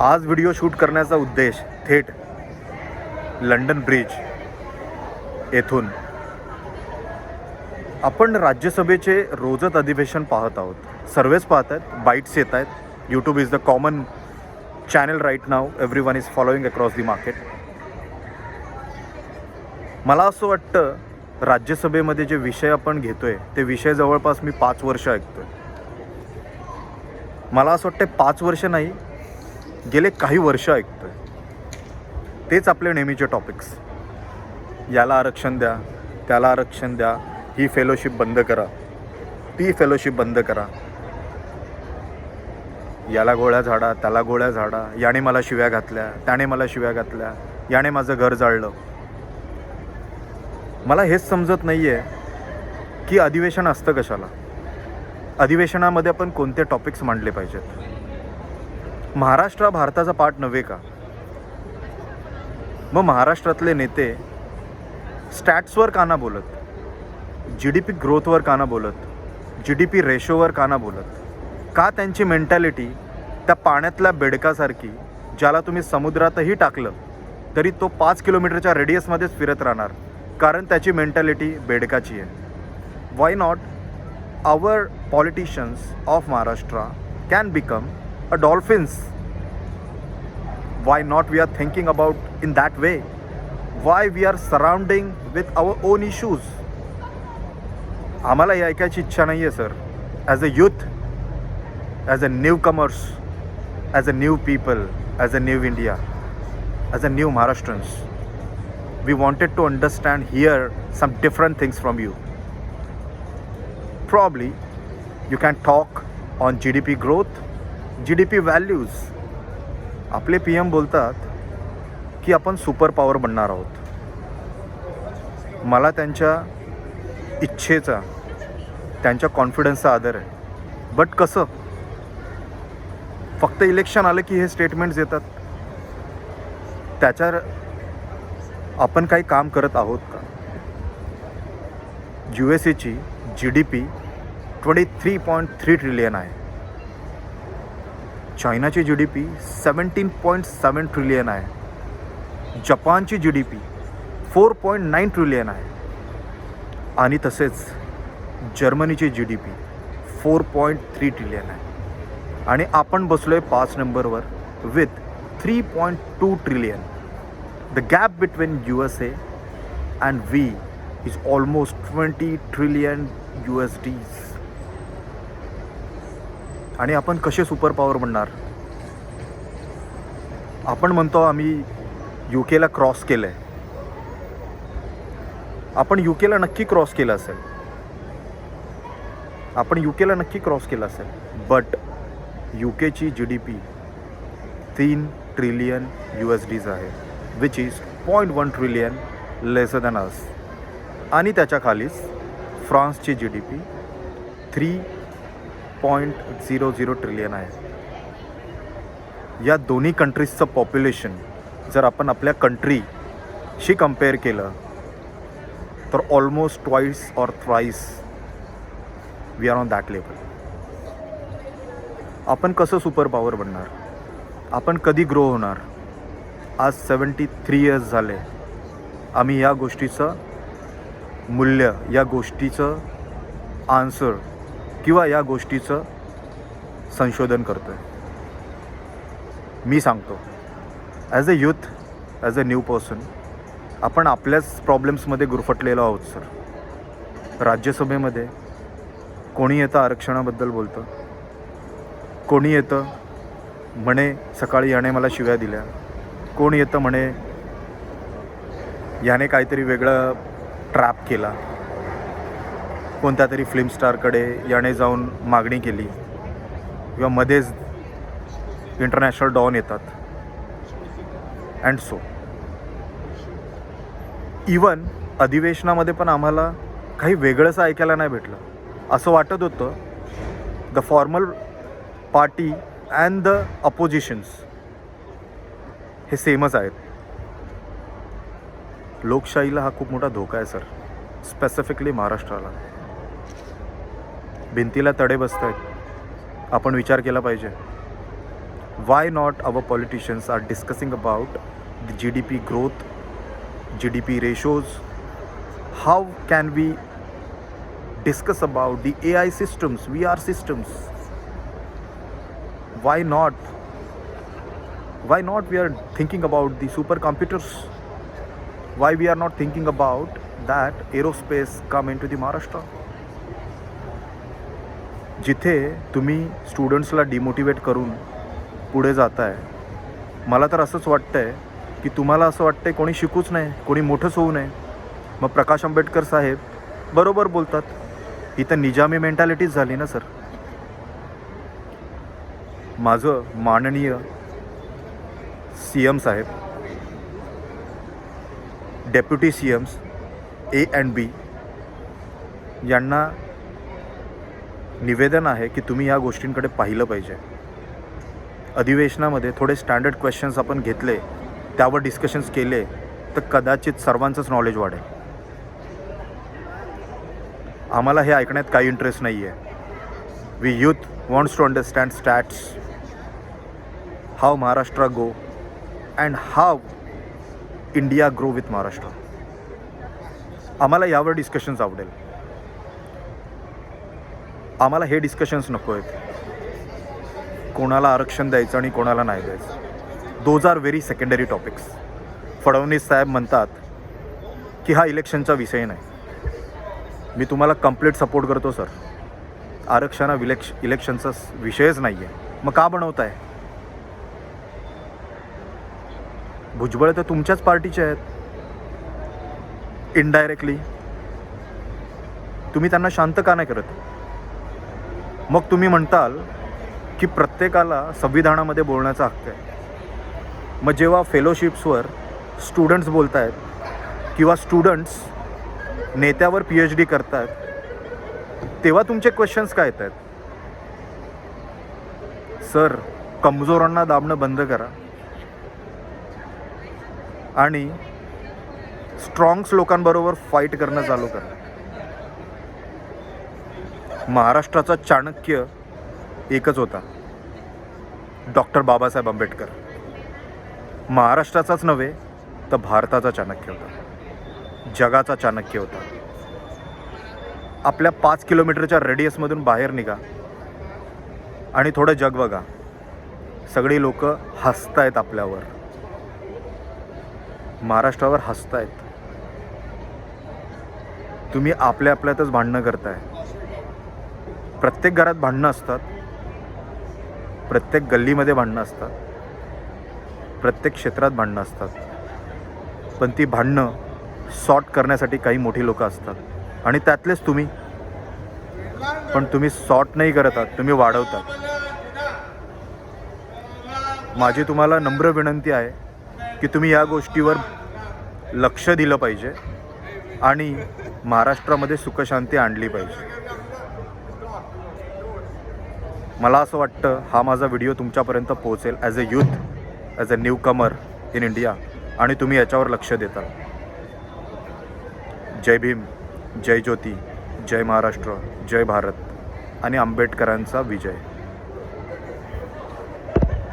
आज video shoot करण्याचा उद्देश थेट लंडन ब्रिज येथून आपण राज्यसभेचे रोजच अधिवेशन पाहत आहोत. सर्वच पाहत आहेत, बाईट्स येत आहेत. YouTube is the common channel right now. Everyone is following across the market. मला असं वाटतं राज्यसभेमध्ये जे विषय आपण घेतोय ते विषय जवळपास मी 5 वर्ष ऐकतोय. मला असं वाटतं 5 वर्ष नाही, गेले काही वर्ष ऐकतोय. तेच आपले नेहमीचे टॉपिक्स. याला आरक्षण द्या, त्याला आरक्षण द्या, ही फेलोशिप बंद करा, ती फेलोशिप बंद करा, याला गोळ्या झाडा, त्याला गोळ्या झाडा, याने मला शिव्या घातल्या, त्याने मला शिव्या घातल्या, याने माझं घर जाळलं. मला हेच समजत नाही आहे की अधिवेशन असतं कशाला. अधिवेशनामध्ये आपण कोणते टॉपिक्स मांडले पाहिजेत. महाराष्ट्र हा भारताचा पार्ट नव्हे का? मग महाराष्ट्रातले नेते स्टॅट्सवर का ना बोलत, GDP ग्रोथवर का ना बोलत, GDP रेशोवर का ना बोलत? का त्यांची मेंटॅलिटी त्या पाण्यातल्या बेडकासारखी, ज्याला तुम्ही समुद्रातही टाकलं तरी तो 5 किलोमीटरच्या रेडियसमध्येच फिरत राहणार, कारण त्याची मेंटॅलिटी बेडकाची आहे. Why not our politicians of Maharashtra can become a dolphins? Why not we are thinking about in that way? Why we are surrounding with our own issues? आम्हाला हे ऐकायची इच्छा नाही आहे sir. As a youth, as a new comers, as a new people, as a new India, as a new Maharashtrians, we wanted to understand hear some different things from you. Probably you can talk on GDP growth, GDP values. आपले PM बोलतात की आपण super power बनणार आहोत. मला त्यांच्या इच्छेचा, त्यांच्या कॉन्फिडन्सचा आदर आहे. बट कसं? फक्त इलेक्शन आलं की हे स्टेटमेंट्स येतात. त्याच्यावर आपण काही काम करत आहोत का? USAची GDP 23.3 ट्रिलियन आहे. चायनाची GDP 17.7 ट्रिलियन आहे. जपानची GDP 4.9 ट्रिलियन आहे. आणि तसेच जर्मनीची GDP 4.3 ट्रिलियन आहे. आणि आपण बसलो आहे 5 नंबरवर with 3.2 trillion. The gap between USA and we is almost 20 trillion USDs. आणि आपण कसे सुपर पॉवर बनणार? आपण म्हणतो आम्ही UKला क्रॉस केलं आहे. आपण UKला नक्की क्रॉस केलं असेल. आपण UKला नक्की क्रॉस केलं असेल. बट UKची GDP 3 ट्रिलियन USDs आहे, which is 0.1 trillion lesser than us. आणि त्याच्या खालीच फ्रान्सची GDP 3.00 ट्रिलियन आहे. या दोन्ही कंट्रीजचं पॉप्युलेशन जर आपण आपल्या कंट्रीशी कम्पेअर केलं तर almost twice or thrice we are on that level. आपण कसं सुपर पॉवर बनणार? आपण कधी ग्रो होणार? आज 73 इयर्स झाले आम्ही या गोष्टीचं मूल्य, या गोष्टीचं आन्सर किंवा या गोष्टीचं संशोधन करतो आहे. मी सांगतो, as a youth, as a new person, आपण आपल्याच प्रॉब्लेम्समध्ये गुरफटलेलो आहोत सर. राज्यसभेमध्ये कोणी येतं आरक्षणाबद्दल बोलतं, कोणी येतं म्हणे सकाळी याने मला शिव्या दिल्या, कोण येतं म्हणे याने काहीतरी वेगळं ट्रॅप केला, कोणत्या तरी फिल्म स्टारकडे याने जाऊन मागणी केली, किंवा मध्येच इंटरनॅशनल डॉन येतात. अँड सो इवन अधिवेशनामध्ये पण आम्हाला काही वेगळंच ऐकायला नाही भेटलं. असं वाटत होतं the formal party and the oppositions हे सेमच आहेत. लोकशाहीला हा खूप मोठा धोका आहे सर, स्पेसिफिकली महाराष्ट्राला. भिंतीला तडे बसत आहेत. आपण विचार केला पाहिजे. why not our politicians are discussing about the GDP growth, GDP ratios? How can we discuss about the AI systems, VR systems? Why not we are thinking about the supercomputers? Why we are not thinking about that aerospace come into the Maharashtra? जिथे तुम्ही स्टुडंट्सला demotivate करून पुढे जाताय, मला तर असंच वाटतंय की तुम्हाला असं वाटतंय कोणी शिकूच नाही, कोणी मोठंच होऊ नये. मग प्रकाश आंबेडकर साहेब बरोबर बोलतात, ही तर निजामी मेंटॅलिटीच झाली ना सर. माझं माननीय CM साहेब, deputy CMs A and B यांना निवेदन आहे की तुम्ही या गोष्टींकडे पाहिलं पाहिजे. अधिवेशनामध्ये थोडे स्टँडर्ड क्वेश्चन्स आपण घेतले, त्यावर डिस्कशन्स केले तर कदाचित सर्वांचंच नॉलेज वाढेल. आम्हाला हे ऐकण्यात काही इंटरेस्ट नाही आहे. We youth wants to understand stats, how Maharashtra go and how India grow with Maharashtra. आम्हाला यावर डिस्कशन्स आवडेल. आम्हाला हे डिस्कशन्स नको आहेत कोणाला आरक्षण द्यायचं आणि कोणाला नाही द्यायचं. Those are very secondary topics. Fadnavis साहेब म्हणतात की हा इलेक्शनचा विषय नाही. मी तुम्हाला कंप्लीट सपोर्ट करतो सर. आरक्षण इलेक्शनचा विषयच नाही आहे. मग का बनवत आहे? भुजबळ तर तुमच्याच पार्टीचे आहेत इनडायरेक्टली. तुम्ही त्यांना शांत का नाही करत? मग तुम्ही म्हणताल की प्रत्येकाला संविधानामध्ये बोलण्याचा हक्क आहे. मग जेव्हा फेलोशिप्सवर स्टुडंट्स बोलत आहेत किंवा स्टुडंट्स नेत्यावर PhD करत आहेत, तेव्हा तुमचे क्वेश्चन्स काय येत आहेत? सर, कमजोरांना दाबणं बंद करा आणि स्ट्रॉंग्स लोकांबरोबर फाईट करणं चालू करा. महाराष्ट्राचा चाणक्य एकच होता, डॉक्टर बाबासाहेब आंबेडकर. महाराष्ट्राचाच नव्हे तर भारताचा चाणक्य होता, जगाचा चाणक्य होता. आपल्या 5 किलोमीटरच्या रेडियसमधून बाहेर निघा आणि थोडं जग बघा. सगळी लोक हसतायत आपल्यावर, महाराष्ट्रावर हसतायत. तुम्ही आपल्यातच भांडणं करताय. प्रत्येक घरात भांडणं असतात, प्रत्येक गल्लीमध्ये भांडणं असतात, प्रत्येक क्षेत्रात भांडणं असतात. पण ती भांडणं सॉर्ट करण्यासाठी काही मोठी लोकं असतात आणि त्यातलेच तुम्ही. पण तुम्ही सॉर्ट नाही करत आहात, तुम्ही वाढवतात. माझी तुम्हाला नम्र विनंती आहे की तुम्ही या गोष्टीवर लक्ष दिलं पाहिजे आणि महाराष्ट्रामध्ये सुखशांती आणली पाहिजे. मला असं वाटतं हा माझा व्हिडिओ तुमच्यापर्यंत पोहोचेल as a youth, as a new Qamar in India, आणि तुम्ही याच्यावर लक्ष देता. जय भीम, जय ज्योती, जय महाराष्ट्र, जय भारत आणि आंबेडकरांचा विजय.